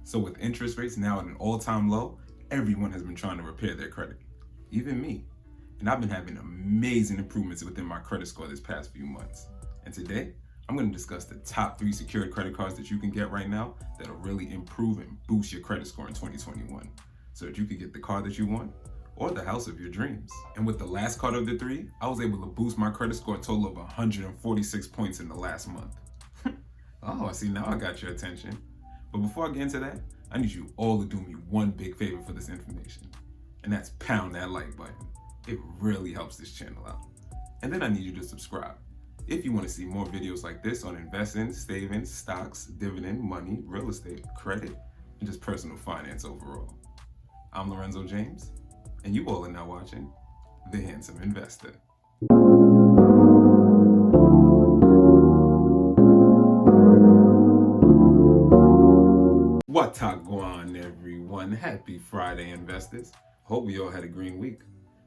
So with interest rates now at an all-time low, everyone has been trying to repair their credit, even me. And I've been having amazing improvements within my credit score this past few months. And today, I'm going to discuss the top 3 secured credit cards that you can get right now that'll really improve and boost your credit score in 2021 so that you can get the car that you want or the house of your dreams. And with the last card of the 3, I was able to boost my credit score a total of 146 points in the last month. Oh, I see, now I got your attention. But before I get into that, I need you all to do me one big favor for this information, and that's pound that like button. It really helps this channel out. And then I need you to subscribe if you want to see more videos like this on investing, savings, stocks, dividend, money, real estate, credit, and just personal finance overall. I'm Lorenzo James, and you all are now watching The Handsome Investor. What's going on, everyone? Happy Friday, investors. Hope we all had a green week.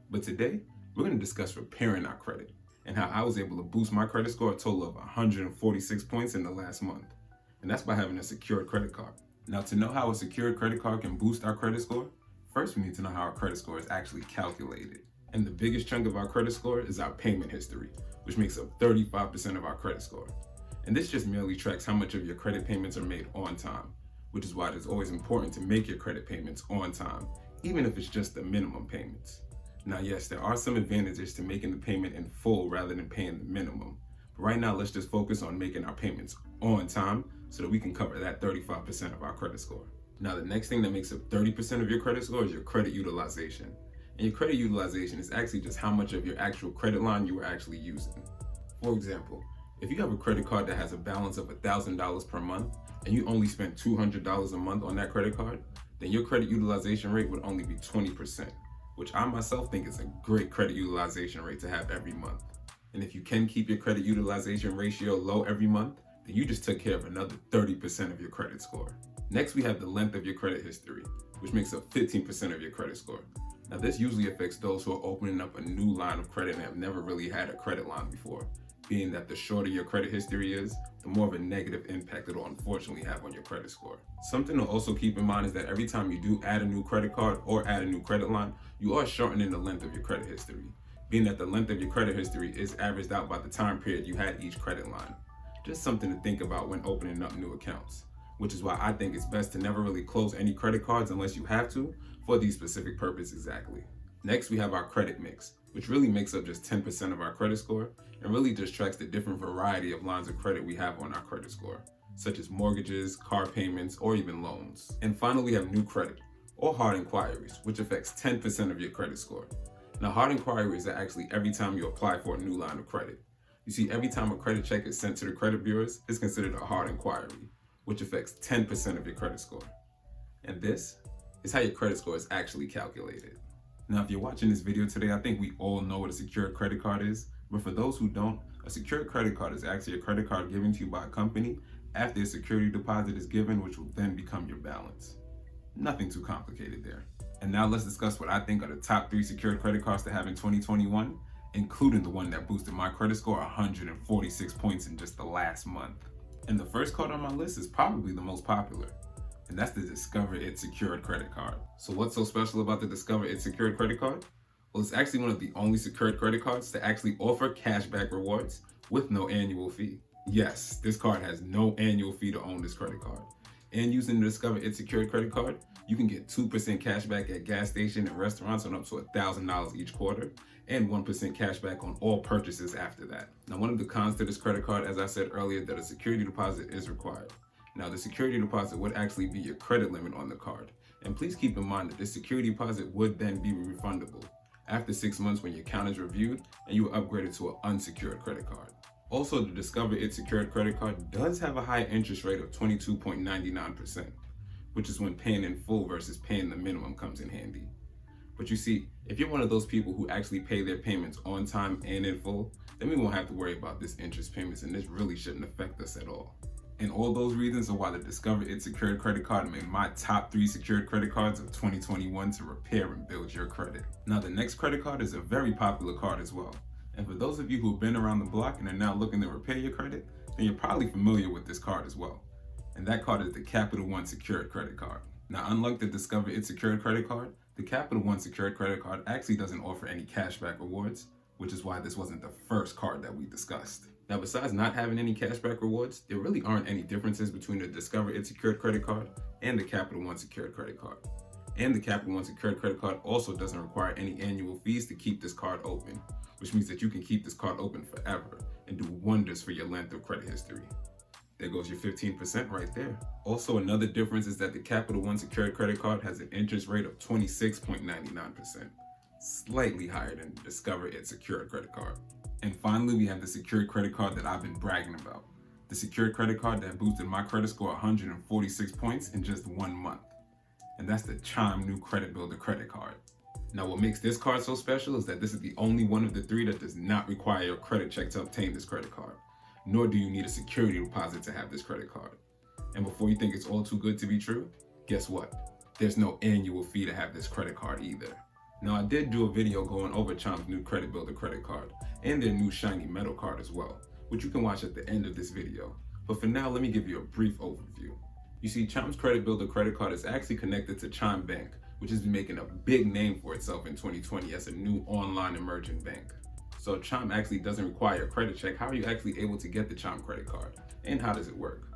But today, we're going to discuss repairing our credit and how I was able to boost my credit score a total of 146 points in the last month. And that's by having a secured credit card. Now, to know how a secured credit card can boost our credit score, first we need to know how our credit score is actually calculated. And the biggest chunk of our credit score is our payment history, which makes up 35% of our credit score. And this just merely tracks how much of your credit payments are made on time, which is why it is always important to make your credit payments on time, even if it's just the minimum payments. Now, yes, there are some advantages to making the payment in full rather than paying the minimum. But right now, let's just focus on making our payments on time so that we can cover that 35% of our credit score. Now, the next thing that makes up 30% of your credit score is your credit utilization. And your credit utilization is actually just how much of your actual credit line you are actually using. For example, if you have a credit card that has a balance of $1,000 per month and you only spend $200 a month on that credit card, then your credit utilization rate would only be 20%, which I myself think is a great credit utilization rate to have every month. And if you can keep your credit utilization ratio low every month, then you just took care of another 30% of your credit score. Next, we have the length of your credit history, which makes up 15% of your credit score. Now, this usually affects those who are opening up a new line of credit and have never really had a credit line before, being that the shorter your credit history is, the more of a negative impact it will unfortunately have on your credit score. Something to also keep in mind is that every time you do add a new credit card or add a new credit line, you are shortening the length of your credit history, being that the length of your credit history is averaged out by the time period you had each credit line. Just something to think about when opening up new accounts, which is why I think it's best to never really close any credit cards unless you have to for these specific purposes exactly. Next, we have our credit mix, which really makes up just 10% of our credit score and really just tracks the different variety of lines of credit we have on our credit score, such as mortgages, car payments, or even loans. And finally, we have new credit, or hard inquiries, which affects 10% of your credit score. Now, hard inquiries are actually every time you apply for a new line of credit. You see, every time a credit check is sent to the credit bureaus, it's considered a hard inquiry, which affects 10% of your credit score. And this is how your credit score is actually calculated. Now, if you're watching this video today, I think we all know what a secured credit card is, but for those who don't, a secured credit card is actually a credit card given to you by a company after a security deposit is given, which will then become your balance. Nothing too complicated there. And now let's discuss what I think are the top 3 secured credit cards to have in 2021, including the one that boosted my credit score 146 points in just the last month. And the first card on my list is probably the most popular, and that's the Discover It Secured Credit Card. So what's so special about the Discover It Secured Credit Card? Well, it's actually one of the only secured credit cards to actually offer cashback rewards with no annual fee. Yes, this card has no annual fee to own this credit card. And using the Discover It Secured Credit Card, you can get 2% cash back at gas stations and restaurants on up to $1,000 each quarter, and 1% cash back on all purchases after that. Now, one of the cons to this credit card, as I said earlier, that a security deposit is required. Now, the security deposit would actually be your credit limit on the card. And please keep in mind that this security deposit would then be refundable after 6 months when your account is reviewed and you are upgraded to an unsecured credit card. Also, the Discover It Secured Credit Card does have a high interest rate of 22.99%, which is when paying in full versus paying the minimum comes in handy. But you see, if you're one of those people who actually pay their payments on time and in full, then we won't have to worry about this interest payments, and this really shouldn't affect us at all. And all those reasons are why the Discover It Secured Credit Card made my top 3 secured credit cards of 2021 to repair and build your credit. Now, the next credit card is a very popular card as well. And for those of you who have been around the block and are now looking to repair your credit, then you're probably familiar with this card as well. and that card is the Capital One Secured Credit Card. Now, unlike the Discover It Secured Credit Card, the Capital One Secured Credit Card actually doesn't offer any cashback rewards, which is why this wasn't the first card that we discussed. Now, besides not having any cashback rewards, there really aren't any differences between the Discover It Secured Credit Card and the Capital One Secured Credit Card. And the Capital One Secured Credit Card also doesn't require any annual fees to keep this card open, which means that you can keep this card open forever and do wonders for your length of credit history. There goes your 15% right there. Also, another difference is that the Capital One Secured Credit Card has an interest rate of 26.99%, slightly higher than the Discover It Secured Credit Card. And finally, we have the secured credit card that I've been bragging about. The secured credit card that boosted my credit score 146 points in just 1 month. And that's the Chime New Credit Builder credit card. Now, what makes this card so special is that this is the only one of the three that does not require your credit check to obtain this credit card, nor do you need a security deposit to have this credit card. And before you think it's all too good to be true, guess what? There's no annual fee to have this credit card either. Now, I did do a video going over Chime's new Credit Builder credit card and their new shiny metal card as well, which you can watch at the end of this video. But for now, let me give you a brief overview. You see, Chime's Credit Builder credit card is actually connected to Chime Bank, which has been making a big name for itself in 2020 as a new online emerging bank. So Chime actually doesn't require a credit check. How are you actually able to get the Chime credit card? And how does it work?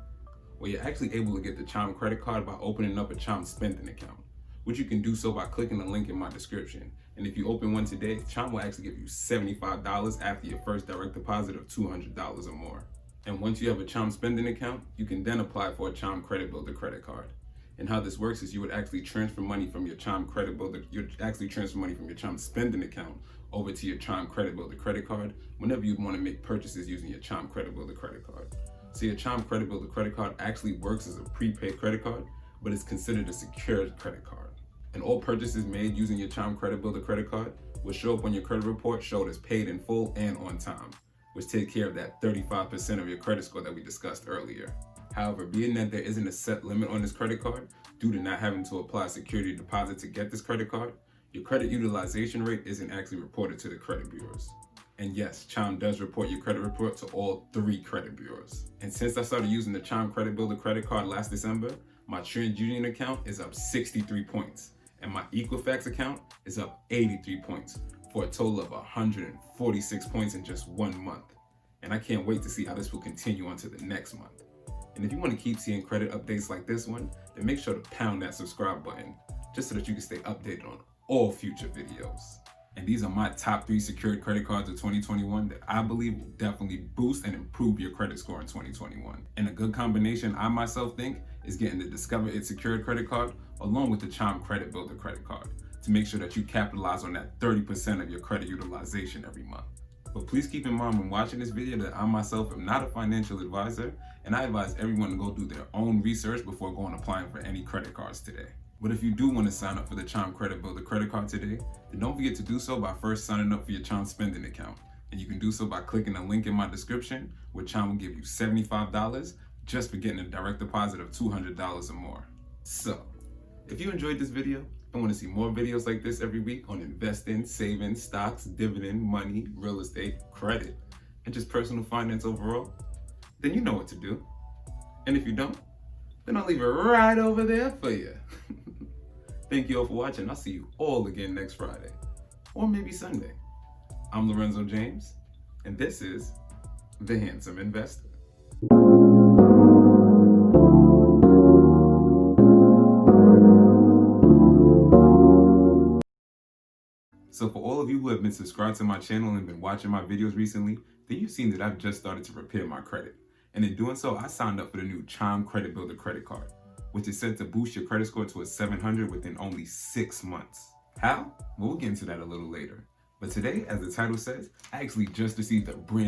Well, you're actually able to get the Chime credit card by opening up a Chime spending account, which you can do so by clicking the link in my description. And if you open one today, Chime will actually give you $75 after your first direct deposit of $200 or more. And once you have a Chime spending account, you can then apply for a Chime Credit Builder credit card. And how this works is you would actually transfer money from your Chime Credit Builder, from your Chime spending account over to your Chime Credit Builder credit card whenever you want to make purchases using your Chime Credit Builder credit card. So your Chime Credit Builder credit card actually works as a prepaid credit card, but it's considered a secured credit card. And all purchases made using your Chime Credit Builder credit card will show up on your credit report showed as paid in full and on time, which take care of that 35% of your credit score that we discussed earlier. However, being that there isn't a set limit on this credit card, due to not having to apply a security deposit to get this credit card, your credit utilization rate isn't actually reported to the credit bureaus. And yes, Chime does report your credit report to all 3 credit bureaus. And since I started using the Chime Credit Builder credit card last December, my TransUnion account is up 63 points, and my Equifax account is up 83 points, for a total of 146 points in just 1 month. And I can't wait to see how this will continue on to the next month. And if you want to keep seeing credit updates like this one, then make sure to pound that subscribe button, just so that you can stay updated on all future videos. And these are my top 3 secured credit cards of 2021 that I believe will definitely boost and improve your credit score in 2021. And a good combination, I myself think, is getting the Discover It Secured credit card along with the Chime Credit Builder credit card to make sure that you capitalize on that 30% of your credit utilization every month. But please keep in mind when watching this video that I myself am not a financial advisor, and I advise everyone to go do their own research before going applying for any credit cards today. But if you do want to sign up for the Chime Credit Builder credit card today, then don't forget to do so by first signing up for your Chime spending account. And you can do so by clicking the link in my description, where Chime will give you $75 just for getting a direct deposit of $200 or more. So, if you enjoyed this video and want to see more videos like this every week on investing, saving, stocks, dividend, money, real estate, credit, and just personal finance overall, then you know what to do. And if you don't, then I'll leave it right over there for you. Thank you all for watching. I'll see you all again next Friday, or maybe Sunday. I'm Lorenzo James, and this is The Handsome Investor. So for all of you who have been subscribed to my channel and been watching my videos recently, then you've seen that I've just started to repair my credit. And in doing so, I signed up for the new Chime Credit Builder credit card, which is set to boost your credit score to a 700 within only 6 months. How? Well, we'll get into that a little later. But today, as the title says, I actually just received a brand